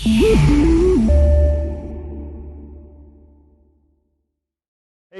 Hey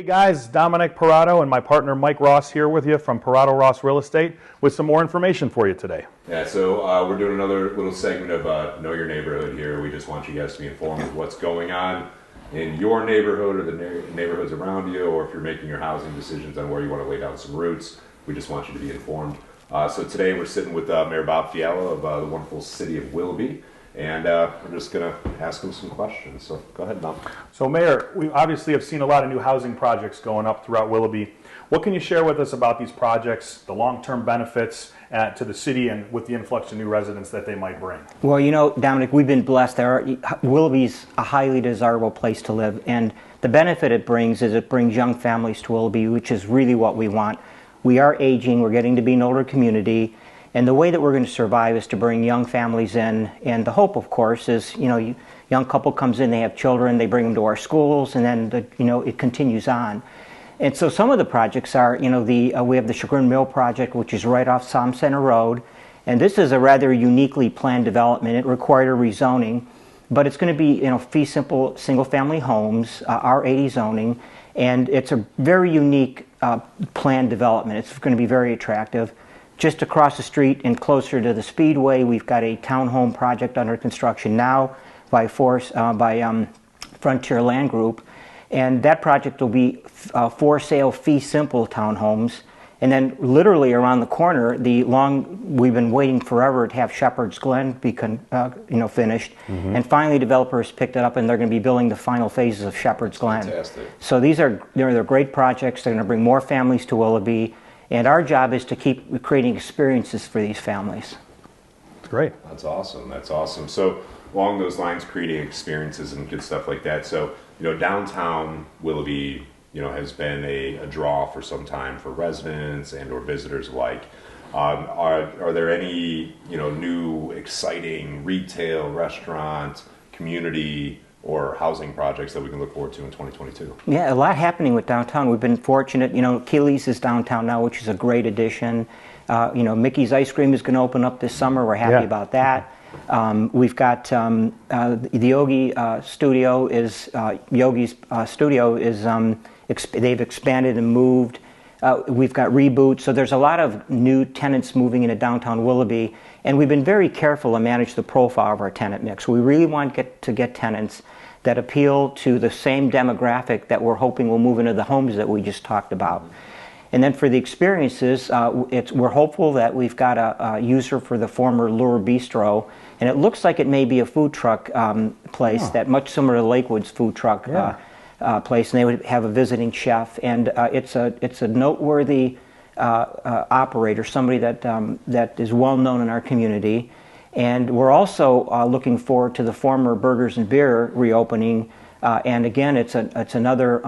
guys, Dominic Parado and my partner Mike Ross here with you from Parado Ross Real Estate with some more information for you today. Yeah, so we're doing another little segment of Know Your Neighborhood here. We just want you guys to be informed of what's going on in your neighborhood or the neighborhoods around you, or if you're making your housing decisions on where you want to lay down some roots, we just want you to be informed. So today we're sitting with Mayor Bob Fiala of the wonderful city of Willoughby. And we're just going to ask him some questions. So go ahead, Dom. So Mayor, we obviously have seen a lot of new housing projects going up throughout Willoughby. What can you share with us about these projects, the long-term benefits to the city and with the influx of new residents that they might bring? Well, you know, Dominic, we've been blessed. Willoughby's a highly desirable place to live. And the benefit it brings is it brings young families to Willoughby, which is really what we want. We are aging. We're getting to be an older community. And the way that we're going to survive is to bring young families in. And the hope, of course, is, you know, young couple comes in, they have children, they bring them to our schools, and then, it continues on. And so some of the projects are, we have the Chagrin Mill project, which is right off Som Center Road. And this is a rather uniquely planned development. It required a rezoning, but it's going to be, fee simple single-family homes, R80 zoning. And it's a very unique planned development. It's going to be very attractive. Just across the street and closer to the Speedway, we've got a townhome project under construction now by Frontier Land Group. And that project will be for sale fee simple townhomes. And then literally around the corner, we've been waiting forever to have Shepherd's Glen be finished. Mm-hmm. And finally developers picked it up and they're going to be building the final phases of Shepherd's Glen. Fantastic. So they're great projects. They're going to bring more families to Willoughby. And our job is to keep creating experiences for these families. That's great. That's awesome. That's awesome. So along those lines, creating experiences and good stuff like that. So, downtown Willoughby, has been a draw for some time for residents and or visitors alike. Are there any, new exciting retail, restaurant, community, or housing projects that we can look forward to in 2022? Yeah, a lot happening with downtown. We've been fortunate. Keeley's is downtown now, which is a great addition. Mickey's Ice Cream is going to open up this summer. We're happy about that. We've got the Yogi studio is Yogi's studio is they've expanded and moved. We've got Reboot. So there's a lot of new tenants moving into downtown Willoughby. And we've been very careful to manage the profile of our tenant mix. We really want to get tenants that appeal to the same demographic that we're hoping will move into the homes that we just talked about. And then for the experiences, we're hopeful that we've got a user for the former Lure Bistro. And it looks like it may be a food truck place that much similar to Lakewood's food truck place. And they would have a visiting chef. And it's a noteworthy operator, somebody that is well known in our community. And we're also looking forward to the former Burgers and Beer reopening. And again, it's another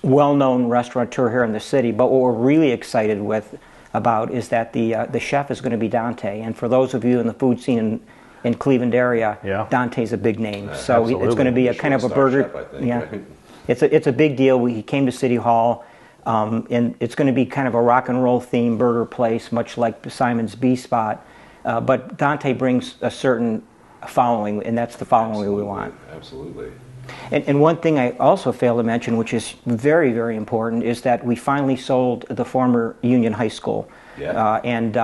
well-known restaurateur here in the city. But what we're really excited about is that the chef is going to be Dante. And for those of you in the food scene in Cleveland area, Dante's a big name. So absolutely. It's going to be a kind of a burger. Chef, I think, yeah, right? It's a big deal. He came to City Hall. And it's going to be kind of a rock and roll themed burger place, much like Simon's B Spot. But Dante brings a certain following, and that's the following we want. Absolutely. And one thing I also failed to mention, which is very, very important, is that we finally sold the former Union High School. Yeah. And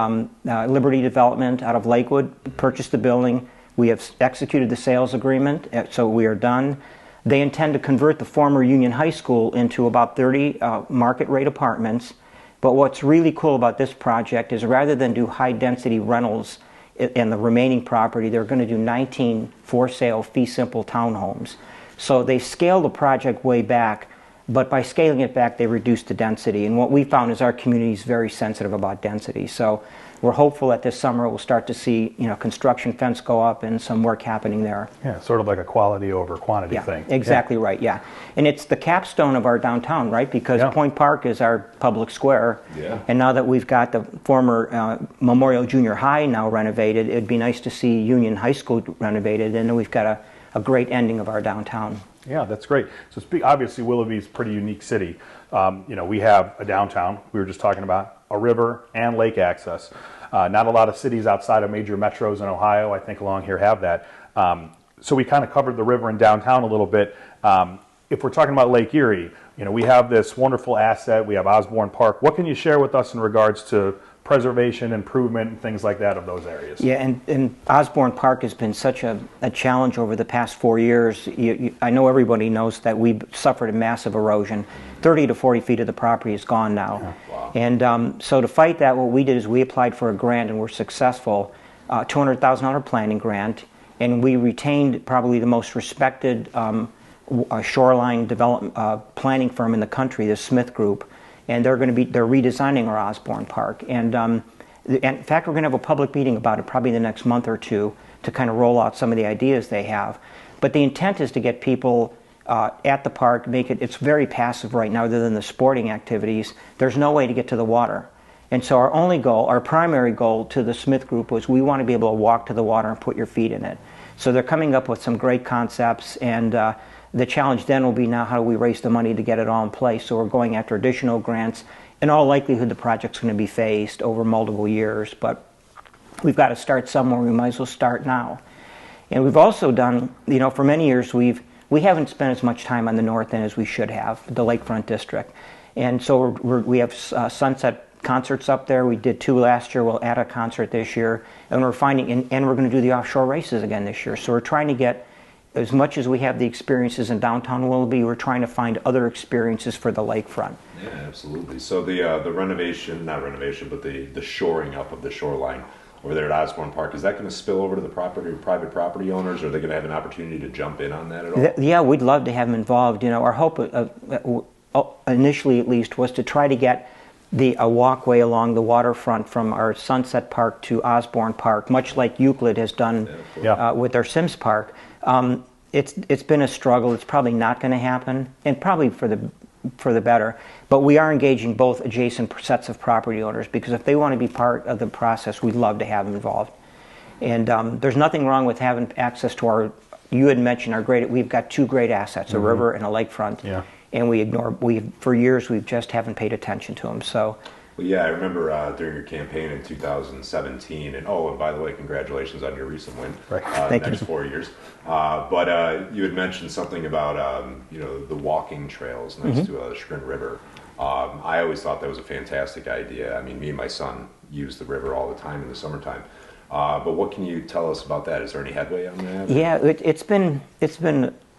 Liberty Development out of Lakewood purchased the building. We have executed the sales agreement, so we are done. They intend to convert the former Union High School into about 30 market rate apartments. But what's really cool about this project is rather than do high density rentals in the remaining property, they're going to do 19 for sale fee simple townhomes. So they scaled the project way back, but by scaling it back, they reduced the density. And what we found is our community is very sensitive about density. So we're hopeful that this summer we'll start to see, construction fence go up and some work happening there. Yeah, sort of like a quality over quantity thing. Exactly right, yeah. And it's the capstone of our downtown, right? Because Point Park is our public square. Yeah. And now that we've got the former Memorial Junior High now renovated, it'd be nice to see Union High School renovated, and then we've got a great ending of our downtown. Yeah, that's great. So obviously Willoughby is a pretty unique city. We have a downtown, we were just talking about, a river and lake access. Not a lot of cities outside of major metros in Ohio, I think, along here have that. So we kind of covered the river and downtown a little bit. If we're talking about Lake Erie, we have this wonderful asset. We have Osborne Park. What can you share with us in regards to preservation, improvement, and things like that of those areas? Yeah, and Osborne Park has been such a challenge over the past 4 years. I know everybody knows that we've suffered a massive erosion. 30 to 40 feet of the property is gone now. Wow. And so to fight that, what we did is we applied for a grant, and we're successful, $200,000 planning grant, and we retained probably the most respected shoreline development planning firm in the country, the Smith Group, and they're redesigning our Osborne Park. And in fact, we're going to have a public meeting about it probably the next month or two to kind of roll out some of the ideas they have. But the intent is to get people at the park, it's very passive right now other than the sporting activities. There's no way to get to the water. And so our primary goal to the Smith Group was we want to be able to walk to the water and put your feet in it. So they're coming up with some great concepts, and the challenge then will be now how do we raise the money to get it all in place. So we're going after additional grants. In all likelihood, the project's going to be phased over multiple years, but we've got to start somewhere. We might as well start now. And we've also done, for many years we haven't spent as much time on the north end as we should have, the Lakefront District. And so we have sunset concerts up there. We did 2 last year. We'll add a concert this year. And we're and we're going to do the offshore races again this year. So we're trying to get, as much as we have the experiences in downtown Willoughby, we're trying to find other experiences for the lakefront. Yeah, absolutely. So the renovation, not renovation, but the shoring up of the shoreline over there at Osborne Park, is that going to spill over to the private property owners? Are they going to have an opportunity to jump in on that at all? Yeah, we'd love to have them involved. Our hope, initially at least, was to try to get a walkway along the waterfront from our Sunset Park to Osborne Park, much like Euclid has done with their Sims Park. It's been a struggle. It's probably not going to happen, and probably for the better. But we are engaging both adjacent sets of property owners, because if they want to be part of the process, we'd love to have them involved. And there's nothing wrong with having access to you had mentioned we've got 2 great assets, a river and a lakefront. Yeah. And for years we just haven't paid attention to them. So. Well, yeah, I remember during your campaign in 2017, and by the way, congratulations on your recent win. Right. Thank next you. 4 years. But you had mentioned something about the walking trails next to the Chagrin River. I always thought that was a fantastic idea. I mean, me and my son use the river all the time in the summertime. But what can you tell us about that? Is there any headway on that? Yeah, it's been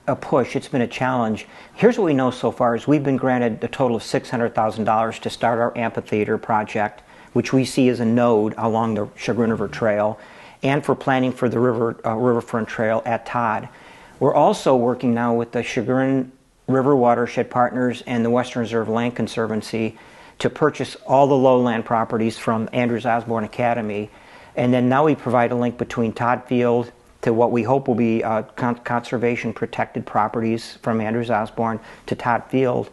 a push. It's been a challenge. Here's what we know so far: is we've been granted a total of $600,000 to start our amphitheater project, which we see as a node along the Chagrin River Trail, and for planning for the riverfront trail at Todd. We're also working now with the Chagrin River Watershed Partners and the Western Reserve Land Conservancy to purchase all the lowland properties from Andrews Osborne Academy, and then now we provide a link between Todd Field to what we hope will be conservation protected properties from Andrews Osborne to Todd Field.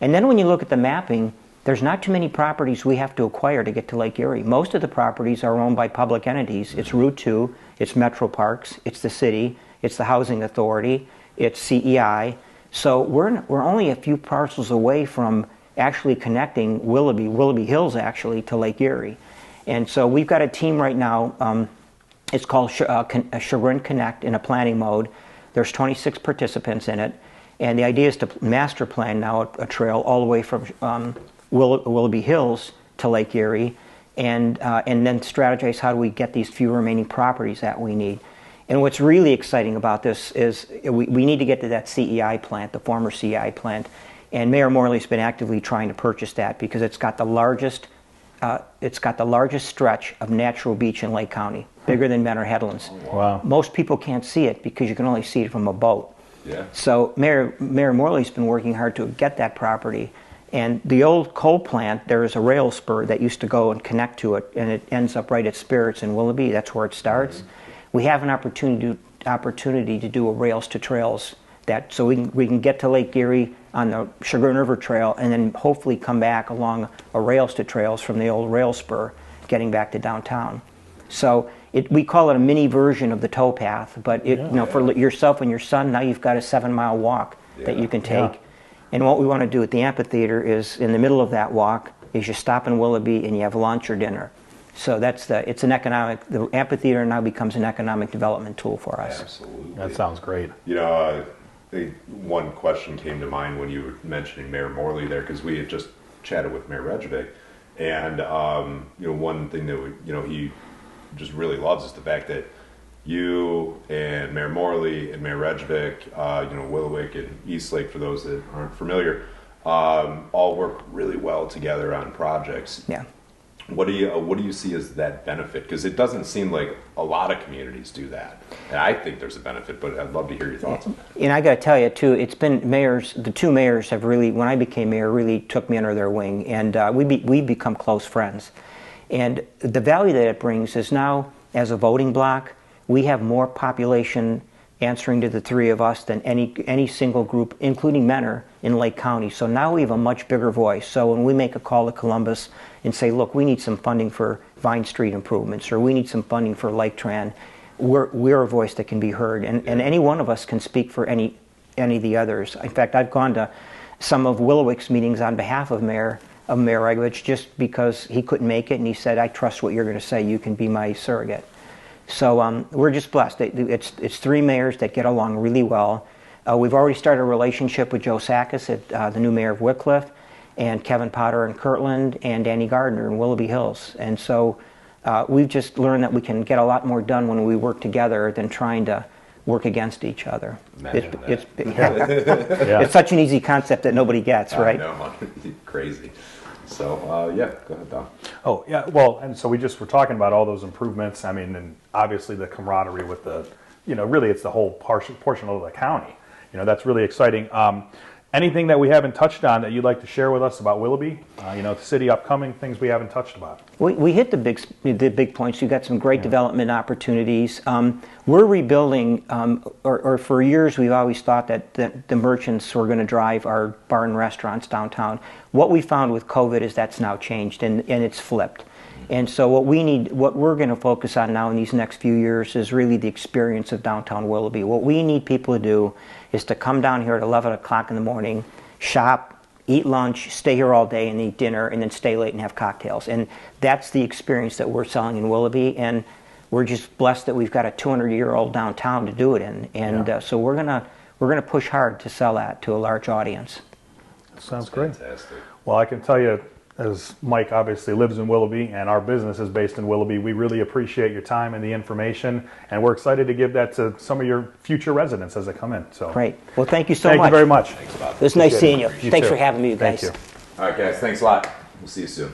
And then when you look at the mapping, there's not too many properties we have to acquire to get to Lake Erie. Most of the properties are owned by public entities. It's Route 2, it's Metro Parks, it's the city, it's the Housing Authority, it's CEI. So we're only a few parcels away from actually connecting Willoughby Hills actually to Lake Erie. And so we've got a team right now. It's called Chagrin Connect in a planning mode. There's 26 participants in it, and the idea is to master plan now a trail all the way from Willoughby Hills to Lake Erie, and then strategize how do we get these few remaining properties that we need. And what's really exciting about this is we need to get to that CEI plant, the former CEI plant, and Mayor Morley's been actively trying to purchase that because it's got the largest stretch of natural beach in Lake County, bigger than Menor Headlands. Wow. Most people can't see it because you can only see it from a boat. Yeah. So Mayor Morley's been working hard to get that property. And the old coal plant, there is a rail spur that used to go and connect to it, and it ends up right at Spirits in Willoughby. That's where it starts. Mm-hmm. We have an opportunity to do a rails to trails so we can get to Lake Erie on the Chagrin River Trail, and then hopefully come back along a rails to trails from the old rail spur, getting back to downtown. So we call it a mini version of the towpath, but for yourself and your son, now you've got a 7-mile walk that you can take. Yeah. And what we want to do at the amphitheater is, in the middle of that walk, is you stop in Willoughby and you have lunch or dinner. So it's an economic, the amphitheater now becomes an economic development tool for us. Absolutely. That sounds great. You know, one question came to mind when you were mentioning Mayor Morley there, because we had just chatted with Mayor Rejovic, and you know, one thing that he just really loves is the fact that you and Mayor Morley and Mayor Rejovic, you know, Willoughby and Eastlake, for those that aren't familiar, all work really well together on projects. Yeah. What do you see as that benefit? Because it doesn't seem like a lot of communities do that, and I think there's a benefit. But I'd love to hear your thoughts on that. And I got to tell you too, it's been mayors. The two mayors have really, when I became mayor, really took me under their wing, and we've become close friends. And the value that it brings is now, as a voting bloc, we have more population answering to the three of us than any single group, including Mentor, in Lake County. So now we have a much bigger voice. So when we make a call to Columbus and say, look, we need some funding for Vine Street improvements, or we need some funding for Lake Tran, we're a voice that can be heard. And any one of us can speak for any of the others. In fact, I've gone to some of Willoughby's meetings on behalf of Mayor Regovich, just because he couldn't make it, and he said, I trust what you're going to say. You can be my surrogate. So we're just blessed. It's three mayors that get along really well. We've already started a relationship with Joe Sakis, the new mayor of Wickliffe, and Kevin Potter in Kirtland, and Danny Gardner in Willoughby Hills. And so we've just learned that we can get a lot more done when we work together than trying to work against each other. It's such an easy concept that nobody gets, right? I know, crazy. So, yeah, go ahead, Dom. Oh, yeah, well, and so we just were talking about all those improvements. I mean, and obviously the camaraderie with the, you know, really it's the whole portion of the county. You know, that's really exciting. Anything that we haven't touched on that you'd like to share with us about Willoughby? You know, the city upcoming things we haven't touched about. We hit the big points. You've got some great development opportunities. We're rebuilding, or for years we've always thought that the merchants were going to drive our bar and restaurants downtown. What we found with COVID is that's now changed, and it's flipped. And so what we're going to focus on now in these next few years is really the experience of downtown Willoughby. What we need people to do is to come down here at 11 o'clock in the morning, shop, eat lunch, stay here all day and eat dinner, and then stay late and have cocktails. And that's the experience that we're selling in Willoughby. And we're just blessed that we've got a 200-year-old downtown to do it in. And so we're gonna push hard to sell that to a large audience. Sounds great. Fantastic. Well, I can tell you, as Mike obviously lives in Willoughby and our business is based in Willoughby, we really appreciate your time and the information, and we're excited to give that to some of your future residents as they come in. So great. Well, thank you so much. Thank you very much. Thanks a lot. It was nice seeing you. You Thanks too. for having me, you guys. Thank you. All right, guys, thanks a lot. We'll see you soon.